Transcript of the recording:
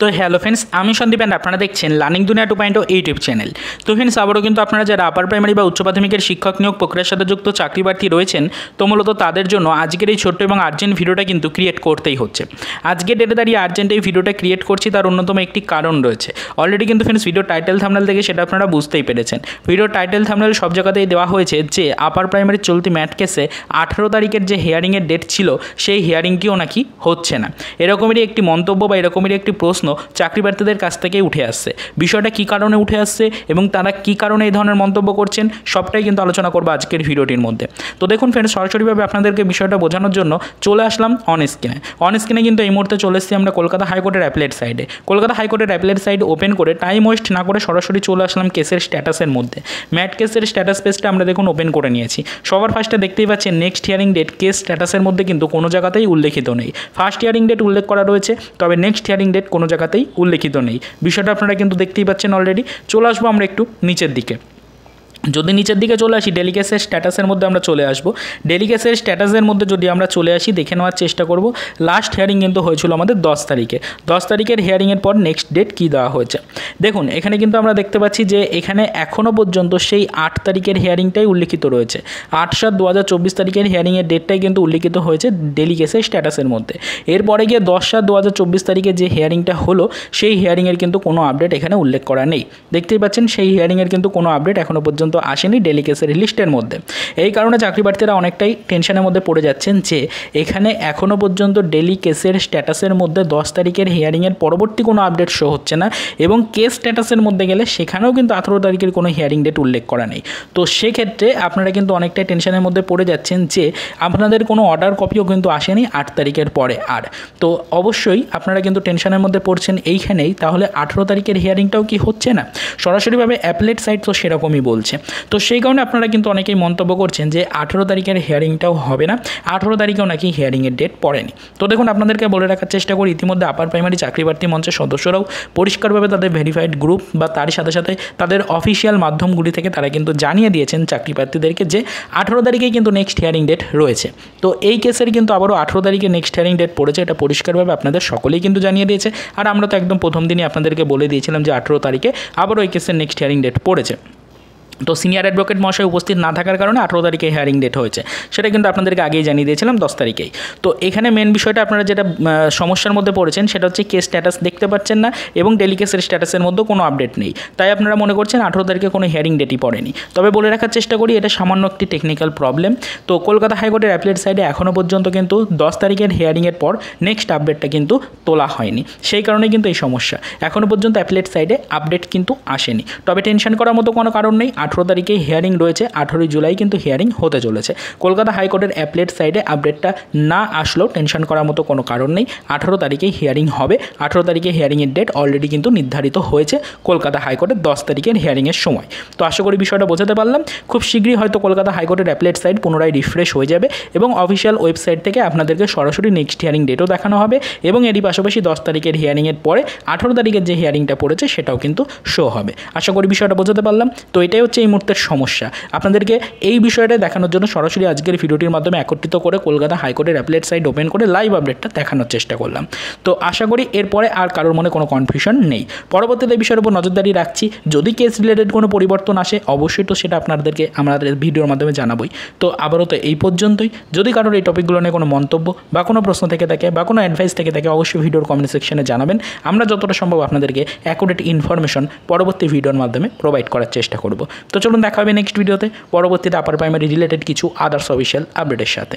তো hello friends, আমি Sandeep and আপনারা দেখছেন লার্নিং দুনিয়া 2.0 ইউটিউব চ্যানেল। তো ফ্রেন্ডস, আবারও কিন্তু আপনারা যারা আপার প্রাইমারি বা উচ্চ প্রাথমিকের শিক্ষক নিয়োগ প্রক্রিয়ার সাথে যুক্ত চাকরি প্রার্থী রয়েছেন, তো মূলত তাদের জন্য আজকের এই ছোট্ট এবং আর্জেন্ট ভিডিওটা কিন্তু ক্রিয়েট করতেই হচ্ছে। আজকের ডেটে দাঁড়িয়ে আর্জেন্ট এই ভিডিওটা ক্রিয়েট করছি, তার অন্যতম একটি কারণ রয়েছে। অলরেডি কিন্তু ফ্রেন্ডস ভিডিও টাইটেল থাম্বনেল থেকে সেটা আপনারা বুঝতেই পেরেছেন। ভিডিও টাইটেল থাম্বনেল সব জায়গাতেই দেওয়া হয়েছে যে আপার প্রাইমারির চলতি ম্যাট কেসে 18 তারিখের যে হিয়ারিংয়ের ডেট ছিল সেই হিয়ারিংটিও নাকি হচ্ছে না। এরকমেরই একটি মন্তব্য বা এরকমেরই একটি প্রশ্ন চাকরি প্রার্থীদের কাছ থেকে উঠে আসছে। বিষয়টা কী কারণে উঠে আসছে এবং তারা কী কারণে এই ধরনের মন্তব্য করছেন সবটাই কিন্তু আলোচনা করবো আজকের ভিডিওটির মধ্যে। তো দেখুন ফ্রেন্ডস, সরাসরিভাবে আপনাদেরকে বিষয়টা বোঝানোর জন্য চলে আসলাম অন স্ক্রিনে কিন্তু এই মুহূর্তে চলে এসেছি আমরা কলকাতা হাইকোর্টের অ্যাপেলেট সাইডে। কলকাতা হাইকোর্টের অ্যাপেলেট সাইড ওপেন করে টাইম ওয়েস্ট না করে সরাসরি চলে আসলাম কেসের স্ট্যাটাসের মধ্যে। ম্যাট কেসের স্ট্যাটাস পেজটা আমরা দেখুন ওপেন করে নিয়েছি। সবার ফার্স্টে দেখতেই পাচ্ছেন নেক্সট হিয়ারিং ডেট কেস স্ট্যাটাসের মধ্যে কিন্তু কোনো জায়গাতেই উল্লেখিত নেই। ফার্স্ট হিয়ারিং ডেট উল্লেখ করা রয়েছে, তবে নেক্সট হিয়ারিং ডেট কোনো জায়গাতেই উল্লেখিত নেই। বিষয়টা আপনারা কিন্তু দেখতেই পাচ্ছেন অলরেডি। চলে আসবো আমরা একটু নিচের দিকে। যদি নিচের দিকে চলে আসি ডেলি কেসের স্ট্যাটাসের মধ্যে আমরা চলে আসবো। ডেলি কেসের স্ট্যাটাসের মধ্যে যদি আমরা চলে আসি দেখে নেওয়ার চেষ্টা করব। লাস্ট হিয়ারিং কিন্তু হয়েছিল আমাদের 10 তারিখে। 10 তারিখের হিয়ারিংয়ের পর নেক্সট ডেট কী দেওয়া হয়েছে দেখুন। এখানে কিন্তু আমরা দেখতে পাচ্ছি যে এখানে এখনও পর্যন্ত সেই 8 তারিখের হিয়ারিংটাই উল্লিখিত রয়েছে। 8/7/2024 তারিখের হিয়ারিংয়ের ডেটটাই কিন্তু উল্লিখিত হয়েছে ডেলি কেসের স্ট্যাটাসের মধ্যে। এরপরে গিয়ে 10/7/2024 তারিখে যে হিয়ারিংটা হলো সেই হিয়ারিংয়ের কিন্তু কোনো আপডেট এখানে উল্লেখ করা নেই। দেখতেই পাচ্ছেন সেই হিয়ারিংয়ের কিন্তু কোনো আপডেট এখনও পর্যন্ত আসেনি ডেলি কেসের লিস্টের মধ্যে। এই কারণে চাকরি প্রার্থীরা অনেকটাই টেনশনের মধ্যে পড়ে যাচ্ছেন যে এখানে এখনও পর্যন্ত ডেলি কেসের স্ট্যাটাসের মধ্যে 10 তারিখের হিয়ারিংয়ের পরবর্তী কোনো আপডেট শো হচ্ছে না এবং কেস স্ট্যাটাসের মধ্যে গেলে সেখানেও কিন্তু 18 তারিখের কোনো হিয়ারিং ডেট উল্লেখ করা নেই। তো সেক্ষেত্রে আপনারা কিন্তু অনেকটাই টেনশনের মধ্যে পড়ে যাচ্ছেন যে আপনাদের কোনো অর্ডার কপিও কিন্তু আসেনি 8 তারিখের পরে আর। তো অবশ্যই আপনারা কিন্তু টেনশনের মধ্যে পড়ছেন এইখানেই, তাহলে 18 তারিখের হিয়ারিংটাও কি হচ্ছে না? সরাসরিভাবে অ্যাপেলেট সাইট তো সেরকমই বলছে। তো সেই কারণে আপনারা কিন্তু অনেকেই মন্তব্য করছেন যে 18 তারিখের হিয়ারিংটাও হবে না, 18 তারিখেও নাকি হিয়ারিংয়ের ডেট পড়েনি। তো দেখুন, আপনাদেরকে বলে রাখার চেষ্টা করি, ইতিমধ্যে আপার প্রাইমারি চাকরি প্রার্থী মঞ্চের সদস্যরাও পরিষ্কারভাবে তাদের ভেরিফাইড গ্রুপ বা তার সাথে সাথে তাদের অফিসিয়াল মাধ্যমগুলি থেকে তারা কিন্তু জানিয়ে দিয়েছেন চাকরি প্রার্থীদেরকে যে 18 তারিখেই কিন্তু নেক্সট হিয়ারিং ডেট রয়েছে। তো এই কেসের কিন্তু আবারও 18 তারিখে নেক্সট হিয়ারিং ডেট পড়েছে, এটা পরিষ্কারভাবে আপনাদের সকলেই কিন্তু জানিয়ে দিয়েছে। আর আমরা তো একদম প্রথম দিনই আপনাদেরকে বলে দিয়েছিলাম যে 18 তারিখে আবারও এই কেসের নেক্সট হিয়ারিং ডেট পড়েছে। তো সিনিয়র অ্যাডভোকেট মহাশয় উপস্থিত না থাকার কারণে 18 তারিখে হিয়ারিং ডেট হয়েছে, সেটা কিন্তু আপনাদেরকে আগেই জানিয়ে দিয়েছিলাম 10 তারিখেই। তো এখানে মেন বিষয়টা আপনারা যেটা সমস্যার মধ্যে পড়েছেন সেটা হচ্ছে কেস স্ট্যাটাস দেখতে পাচ্ছেন না এবং ডেলি কেসের স্ট্যাটাসের মধ্যে কোনো আপডেট নেই, তাই আপনারা মনে করছেন 18 তারিখে কোনো হিয়ারিং ডেটই পড়েনি। তবে বলে রাখার চেষ্টা করি এটা সামান্য একটি টেকনিক্যাল প্রবলেম। তো কলকাতা হাইকোর্টের অ্যাপেলেট সাইডে এখনও পর্যন্ত কিন্তু 10 তারিখের হিয়ারিংয়ের পর নেক্সট আপডেটটা কিন্তু তোলা হয়নি, সেই কারণে কিন্তু এই সমস্যা। এখনও পর্যন্ত অ্যাপেলেট সাইডে আপডেট কিন্তু আসেনি। তবে টেনশন করার মতো কোনো কারণ নেই, 18 তারিখে হিয়ারিং রয়েছে, 18 জুলাই কিন্তু হিয়ারিং হতে চলেছে। কলকাতা হাইকোর্টের অ্যাপেলেট সাইডে আপডেটটা না আসলেও টেনশন করার মতো কোনো কারণ নেই। 18 তারিখে হিয়ারিং হবে। 18 তারিখে হিয়ারিংয়ের ডেট অলরেডি কিন্তু নির্ধারিত হয়েছে কলকাতা হাইকোর্টের 10 তারিখের হিয়ারিংয়ের সময়। তো আশা করি বিষয়টা বোঝাতে পারলাম। খুব শীঘ্রই হয়তো কলকাতা হাইকোর্টের অ্যাপেলেট সাইট পুনরায় রিফ্রেশ হয়ে যাবে এবং অফিসিয়াল ওয়েবসাইট থেকে আপনাদেরকে সরাসরি নেক্সট হিয়ারিং ডেটও দেখানো হবে এবং এরই পাশাপাশি 10 তারিখের হিয়ারিংয়ের পরে 18 তারিখের যে হিয়ারিংটা পড়েছে সেটাও কিন্তু শো হবে। আশা করি বিষয়টা বোঝাতে পারলাম। তো এটাই হচ্ছে এই মুহূর্তের সমস্যা। আপনাদেরকে এই বিষয়টা দেখানোর জন্য সরাসরি আজকের ভিডিওটির মাধ্যমে একত্রিত করে কলকাতা হাইকোর্টের অ্যাপেলেট সাইট ওপেন করে লাইভ আপডেটটা দেখানোর চেষ্টা করলাম। তো আশা করি এরপরে আর কারোর মনে কোনো কনফিউশন নেই। পরবর্তীতে এই বিষয়ের উপর নজরদারি রাখছি। যদি কেস রিলেটেড কোনো পরিবর্তন আসে অবশ্যই তো সেটা আপনাদেরকে আমাদের ভিডিওর মাধ্যমে জানাবই। তো আবারও তো এই পর্যন্তই। যদি কারোর এই টপিকগুলো নিয়ে কোনো মন্তব্য বা কোনো প্রশ্ন থেকে থাকে বা কোনো অ্যাডভাইস থেকে থাকে অবশ্যই ভিডিওর কমেন্ট সেকশনে জানাবেন। আমরা যতটা সম্ভব আপনাদেরকে অ্যাকুরেট ইনফরমেশন পরবর্তী ভিডিওর মাধ্যমে প্রোভাইড করার চেষ্টা করব। তো চলুন দেখা হবে নেক্সট ভিডিওতে পরবর্তীতে আপার প্রাইমারি রিলেটেড কিছু আদার্স অফিসিয়াল আপডেটের সাথে।